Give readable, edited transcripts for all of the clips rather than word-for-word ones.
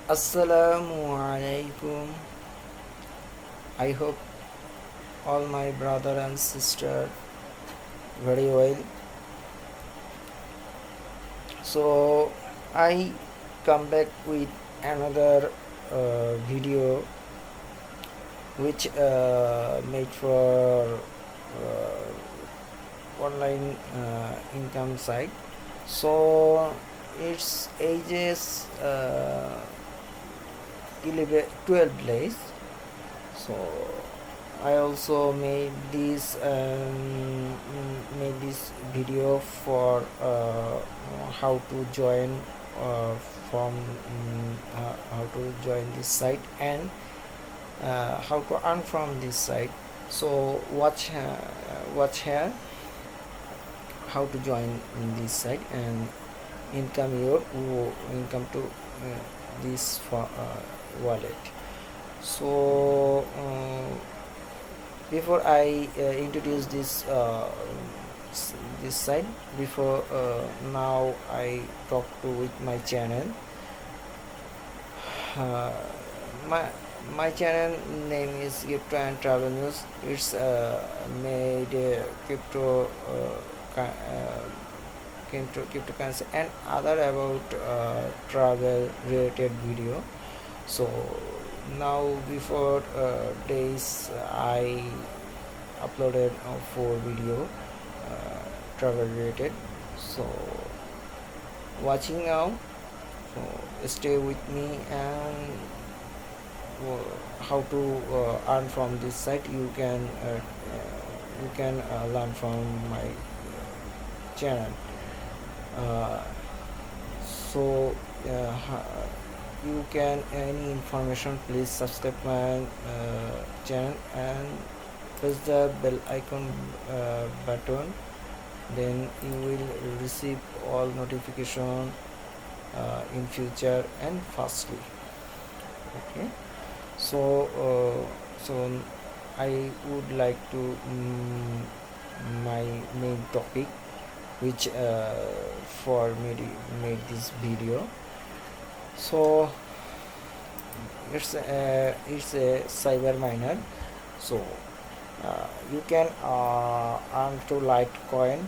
Assalamu alaikum. I hope all my brother and sister very well. So I come back with another video which made for online income site. So its ages 12 days. So I also made this video for how to join from how to join this site and how to earn from this site. So watch here how to join in this site and income to this wallet. So before I introduce this site, before now I talk to with my channel. My channel name is Crypto and Travel News. It's made cryptocurrency and other about travel related video. So now before days I uploaded 4 video travel related. So watching now, so stay with me and how to earn from this site. You can learn from my channel. So you can any information, please subscribe my channel and press the bell icon button, then you will receive all notification in future and fastly. Okay, so I would like to my main topic which for made this video. So it's a cyber miner. So you can earn to Litecoin,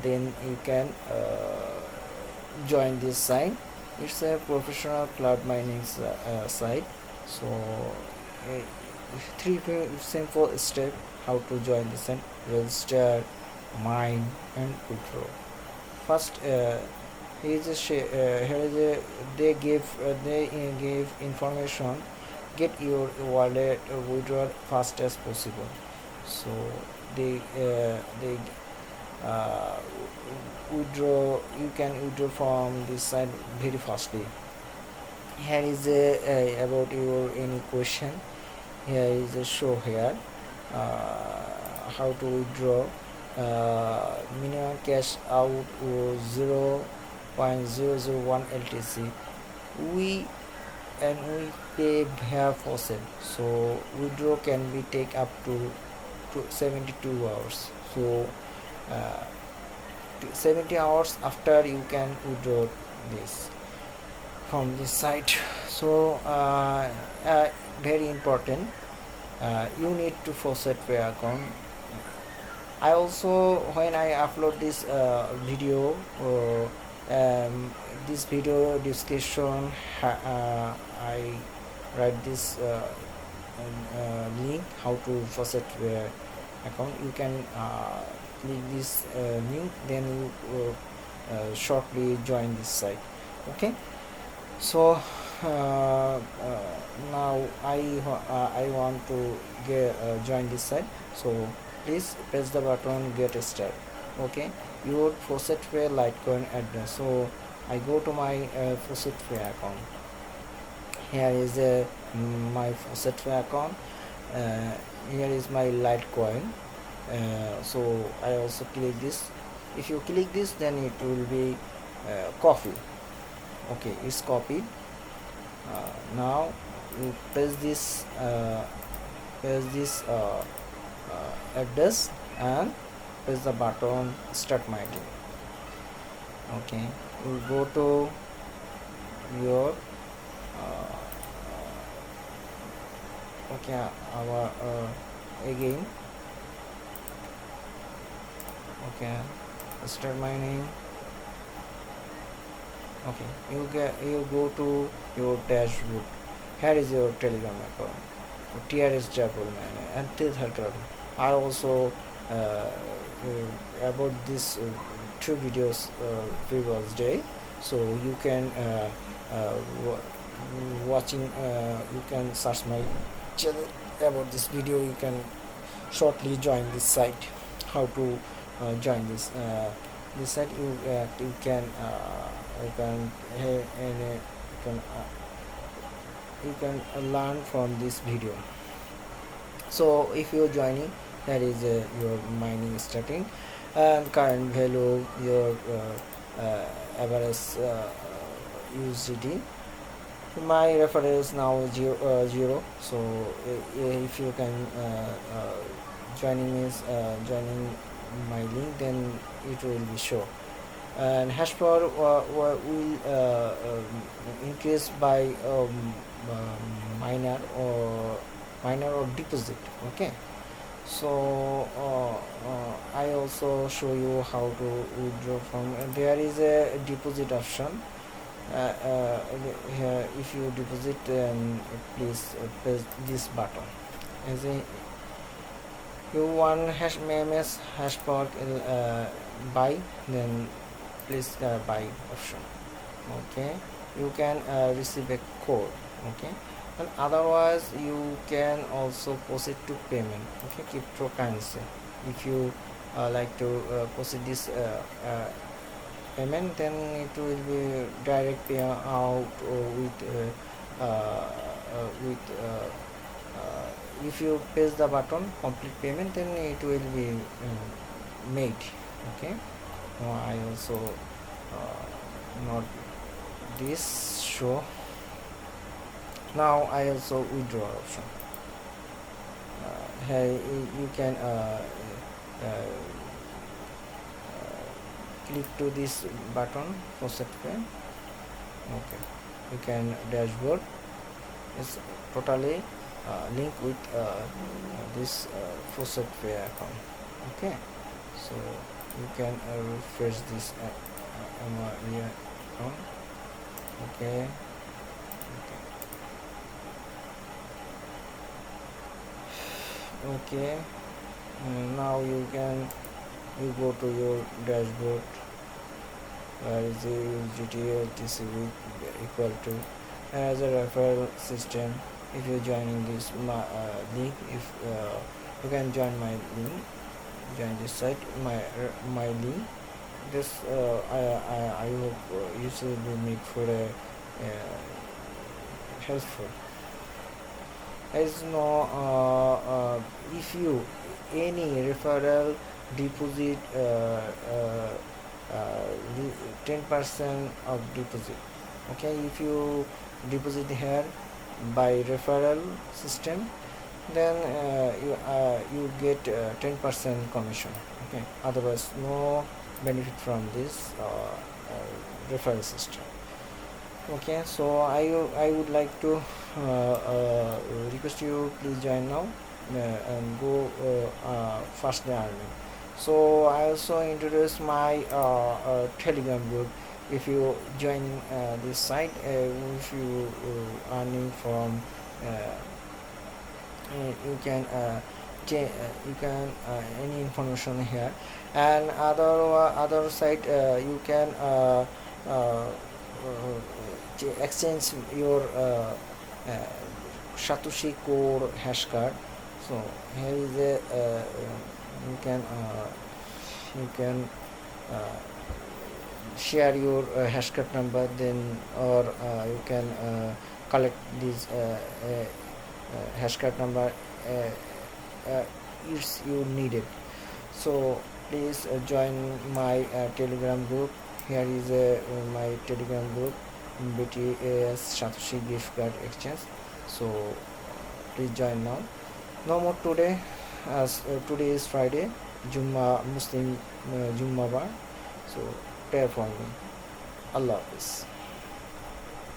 then you can join this site. It's a professional cloud mining site. So three simple steps how to join this site: register, mine and withdraw. First here is a they give information: get your wallet withdraw fast as possible. So they withdraw, you can withdraw from this site very fastly. Here is about your any question. Here is a show here how to withdraw. Minimum cash out 0.001 LTC. We pay 𝑮𝑰𝑭𝑚. So withdraw can be take up to 72 hours. So 70 hours after you can withdraw this from this site. So very important, you need to faucet pay account. I also, when I upload this video, this video description I write this link how to faucet pay account. You can click this link, then you shortly join this site. Okay, so now I want to join this site. So please press the button get started. Okay, your faucet pay Litecoin address. So I go to my faucet pay account. Here is my faucet pay account. Here is my Litecoin. So I also click this. If you click this, then it will be copy. Okay, it's copied. Now you press this address and press the button start mining. Okay, you go to your uh, okay, our again, okay, start mining. Okay, you go to your dashboard. Here is your Telegram account. TRS double man until 30. I also about this two videos previous day, so you can watching you can search my channel about this video. You can shortly join this site. How to join this site? You can learn from this video. So if you're joining, that is your mining starting, and current value, your average USDT. My reference now zero. So if you can joining my link, then it will be show. And hash power will increase by minor or deposit. Okay, so I also show you how to withdraw from. There is a deposit option. Here, if you deposit, please press this button. As a you want ms hash power buy, then please buy option. Okay, you can receive a code. Okay, and otherwise you can also proceed to payment. Okay, cryptocurrency. If you like to proceed this payment, then it will be direct payout if you press the button complete payment, then it will be made. Okay, I also not this show. Now I also withdraw option. Here you can click to this button for pay. Okay, you can dashboard is totally linked with this faucet pay account. Okay, so you can refresh this account. Okay, okay. Now you go to your dashboard. Where is the USDT this equal to as a referral system. If you're joining this link, if you can join my link, join this site, my link. This I hope you should be made for a helpful. As no if you any referral deposit 10% of deposit. Okay, if you deposit here by referral system, then you get 10% commission. Okay, otherwise no benefit from this referral system. Okay, so I would like to request you, please join now and go fast earning. So I also introduce my Telegram group. If you join this site, if you earning from you can any information here, and other site you can exchange your Satoshi core hash card. So here is a you can share your hash card number, then or you can collect this hash card number if you need it. So please join my Telegram group. Here is my Telegram group, 𝑏𝑰𝑭𝑚 Satoshi gift card exchange. So please join now. No more today, as today is Friday, Muslim Jummah bar. So pray for me. Allah Hafiz.